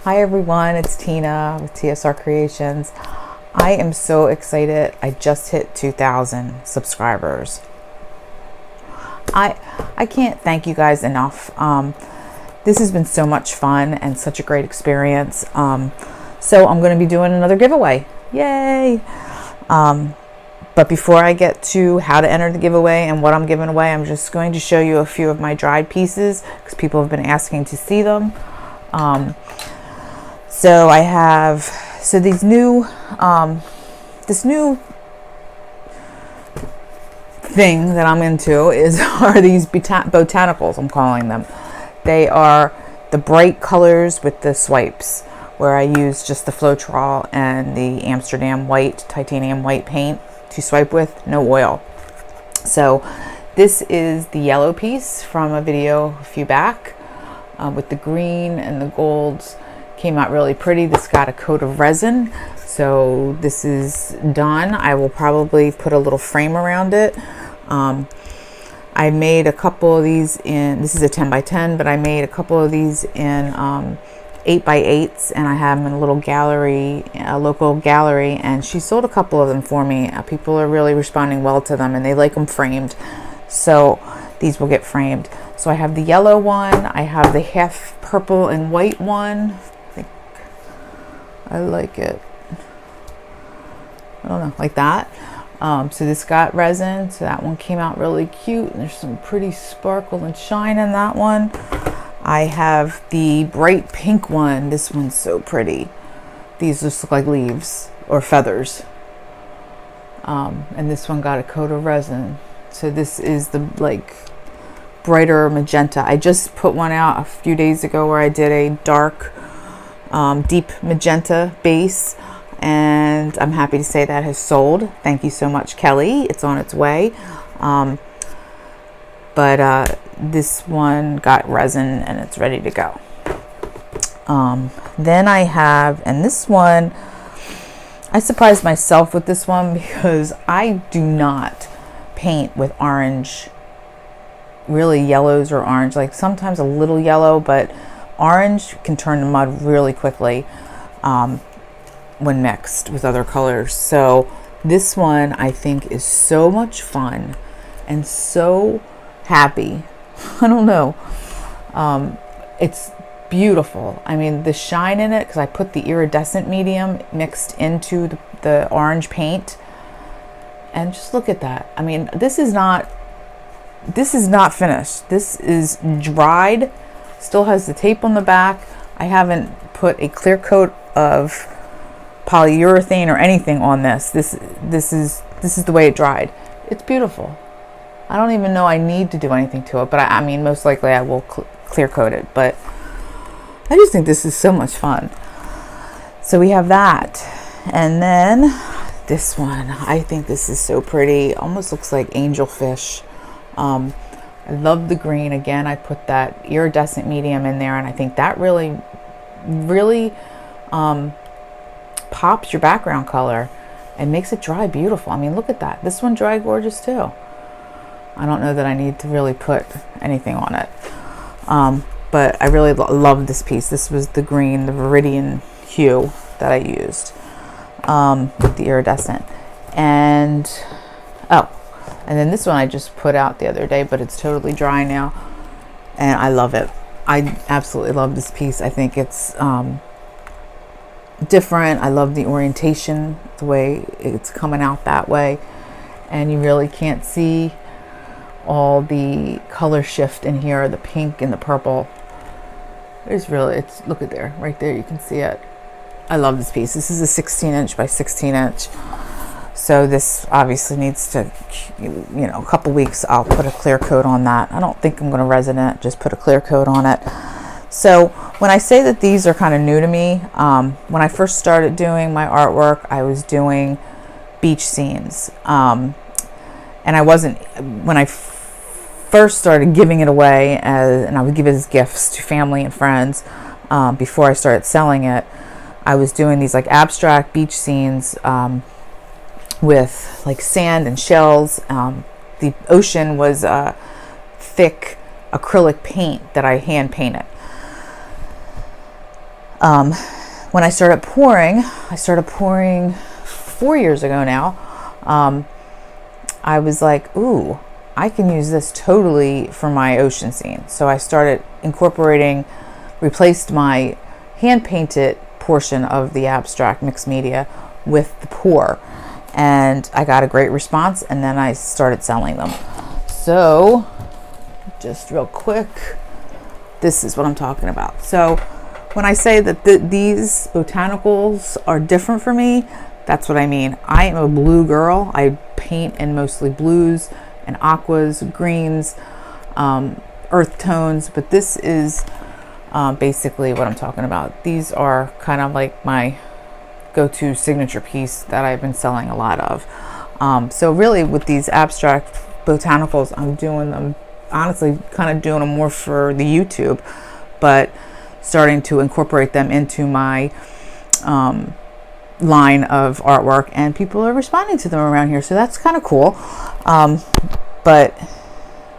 Hi everyone, it's Tina with TSR Creations. I am so excited. I just hit 2,000 subscribers. I can't thank you guys enough. This has been so much fun and such a great experience. So I'm going to be doing another giveaway. Yay! But before I get to how to enter the giveaway and what I'm giving away, I'm just going to show you a few of my dried pieces because people have been asking to see them. So I have, these new, this new thing that I'm into are these botanicals, I'm calling them. They are the bright colors with the swipes, where I use just the Floetrol and the Amsterdam white, titanium white paint to swipe with, no oil. So this is the yellow piece from a video a few back with the green and the golds. Came out really pretty. This got a coat of resin, so this is done. I will probably put a little frame around it. I made a couple of these in, this is a 10 by 10, but I made a couple of these in 8 by 8s, and I have them in a little gallery, a local gallery, and she sold a couple of them for me. People are really responding well to them, and they like them framed, so these will get framed. So I have the yellow one, I have the half purple and white one. I like it, I don't know, like that. So this got resin, so that one came out really cute, and there's some pretty sparkle and shine in that one. I have the bright pink one. This one's so pretty. These just look like leaves or feathers. And this one got a coat of resin. So this is the like brighter magenta. I just put one out a few days ago where I did a dark deep magenta base, and I'm happy to say that has sold. Thank you so much, Kelly. It's on its way. But this one got resin and it's ready to go. Then I have, and this one, I surprised myself with this one because I do not paint with orange, really yellows or orange, like sometimes a little yellow, but orange can turn to mud really quickly when mixed with other colors. So this one I think is so much fun and so happy. I don't know. It's beautiful. I mean, the shine in it, because I put the iridescent medium mixed into the orange paint, and just look at that. I mean, this is not finished. This is dried. Still has the tape on the back. I haven't put a clear coat of polyurethane or anything on this. This is the way it dried. It's beautiful. I don't even know I need to do anything to it, but I mean, most likely I will clear coat it, but I just think this is so much fun. So we have that. And then this one, I think this is so pretty. Almost looks like angelfish. I love the green. Again, I put that iridescent medium in there, and I think that really pops your background color and makes it dry beautiful. I mean, look at that. This one dried gorgeous too. I don't know that I need to really put anything on it. But I really love this piece. This was the green, the Viridian hue that I used with the iridescent. And and then this one I just put out the other day, but it's totally dry now, and I love it. I absolutely love this piece. I think it's different. I love the orientation, the way it's coming out that way, and you really can't see all the color shift in here, the pink and the purple. It's look at there, right there, you can see it. I love this piece. This is a 16 inch by 16 inch. So this obviously needs to, a couple weeks, I'll put a clear coat on that. I don't think I'm going to resin it, just put a clear coat on it. So when I say that these are kind of new to me, when I first started doing my artwork, I was doing beach scenes. And I wasn't, when I first started giving it away, and I would give it as gifts to family and friends before I started selling it, I was doing these like abstract beach scenes with like sand and shells. The ocean was thick acrylic paint that I hand painted. When I started pouring 4 years ago now. I was like, ooh, I can use this totally for my ocean scene. So I started replaced my hand painted portion of the abstract mixed media with the pour, and I got a great response, and then I started selling them. So just real quick, this is what I'm talking about. So when I say that these botanicals are different for me, that's what I mean. I am a blue girl. I paint in mostly blues and aquas, greens, earth tones, but this is basically what I'm talking about. These are kind of like my go-to signature piece that I've been selling a lot of. So really with these abstract botanicals, I'm doing them, honestly, kind of doing them more for the YouTube, but starting to incorporate them into my line of artwork, and people are responding to them around here, so that's kind of cool. But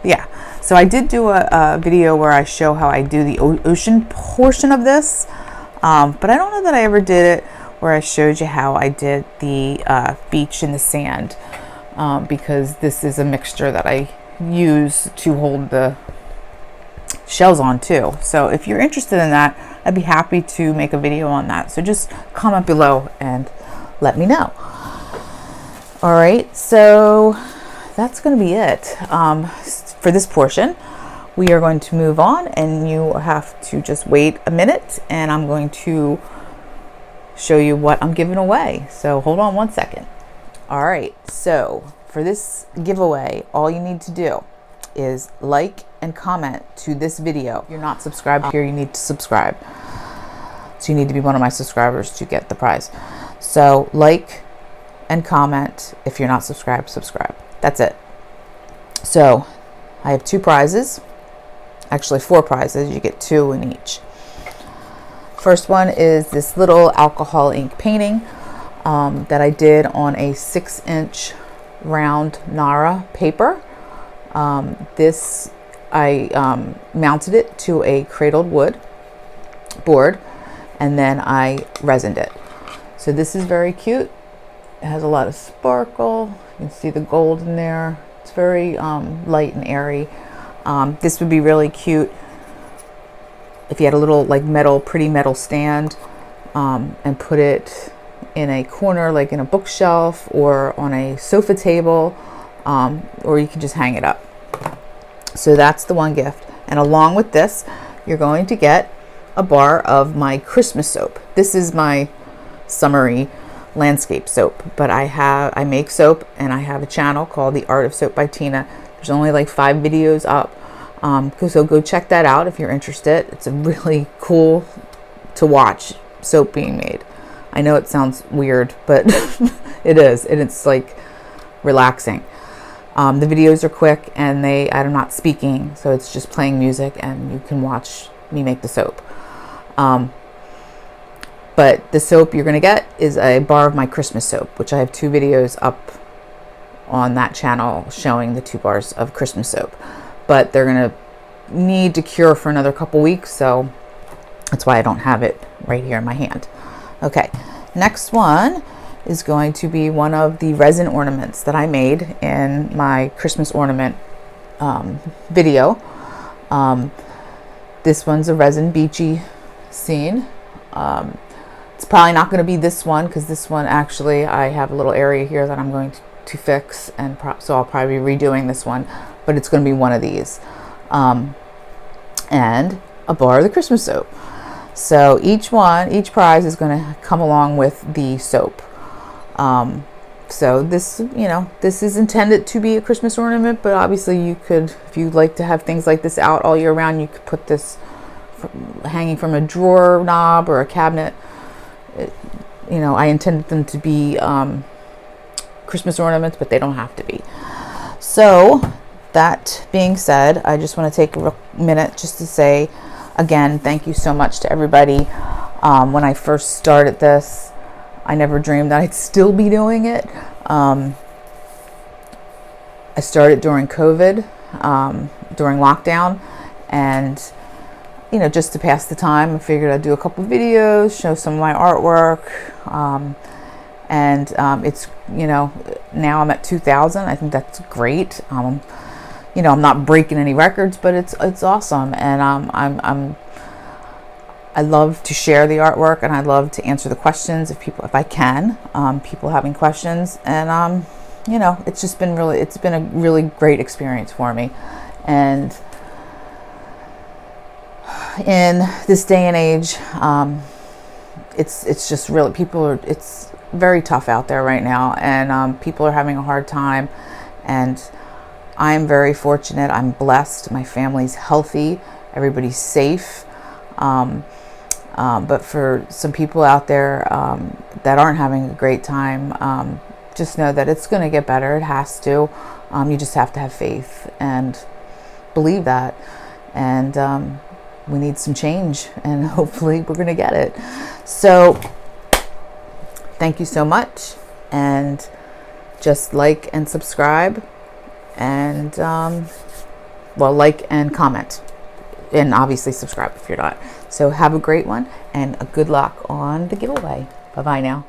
yeah, so I did do a video where I show how I do the ocean portion of this, but I don't know that I ever did it where I showed you how I did the beach and the sand, because this is a mixture that I use to hold the shells on too. So if you're interested in that, I'd be happy to make a video on that. So just comment below and let me know. All right, so that's going to be it for this portion. We are going to move on, and you have to just wait a minute, and I'm going to show you what I'm giving away. So hold on one second. All right, so for this giveaway, all you need to do is like and comment to this video. If you're not subscribed here, you need to subscribe. So you need to be one of my subscribers to get the prize. So like and comment. If you're not subscribed, subscribe. That's it. So I have 2 prizes, actually 4 prizes. You get 2 in each. First one is this little alcohol ink painting that I did on a 6-inch round Nara paper. This I mounted it to a cradled wood board, and then I resined it. So this is very cute. It has a lot of sparkle. You can see the gold in there. It's very light and airy. This would be really cute if you had a little like pretty metal stand, and put it in a corner, like in a bookshelf or on a sofa table, or you can just hang it up. So that's the one gift. And along with this, you're going to get a bar of my Christmas soap. This is my summery landscape soap, but I make soap, and I have a channel called The Art of Soap by Tina. There's only like 5 videos up. So go check that out if you're interested. It's a really cool to watch soap being made. I know it sounds weird, but it is, and it's like relaxing. The videos are quick, and I'm not speaking, so it's just playing music, and you can watch me make the soap. But the soap you're going to get is a bar of my Christmas soap, which I have 2 videos up on that channel showing the 2 bars of Christmas soap. But they're going to need to cure for another couple weeks, so that's why I don't have it right here in my hand. Okay, next one is going to be one of the resin ornaments that I made in my Christmas ornament video. This one's a resin beachy scene. It's probably not going to be this one, because this one actually I have a little area here that I'm going to fix, and so I'll probably be redoing this one, but it's going to be one of these, and a bar of the Christmas soap. So each prize is going to come along with the soap. So this, this is intended to be a Christmas ornament, but obviously you could, if you like to have things like this out all year round, you could put this hanging from a drawer knob or a cabinet. I intended them to be Christmas ornaments, but they don't have to be. So that being said, I just want to take a minute just to say again, thank you so much to everybody. When I first started this, I never dreamed that I'd still be doing it. I started during COVID, during lockdown, and you know, just to pass the time, I figured I'd do a couple videos, show some of my artwork. It's, you know, now I'm at 2,000. I think that's great. You know, I'm not breaking any records, but it's awesome. And I love to share the artwork, and I love to answer the questions if I can, people having questions. And you know, it's been a really great experience for me. And in this day and age, it's just really, it's very tough out there right now, and people are having a hard time. And I'm very fortunate. I'm blessed. My family's healthy. Everybody's safe. But for some people out there that aren't having a great time, just know that it's going to get better. It has to. You just have to have faith and believe that. And we need some change, and hopefully we're going to get it. So thank you so much. And just like and subscribe, and well, like and comment, and obviously subscribe if you're not. So have a great one, and a good luck on the giveaway. Bye bye now.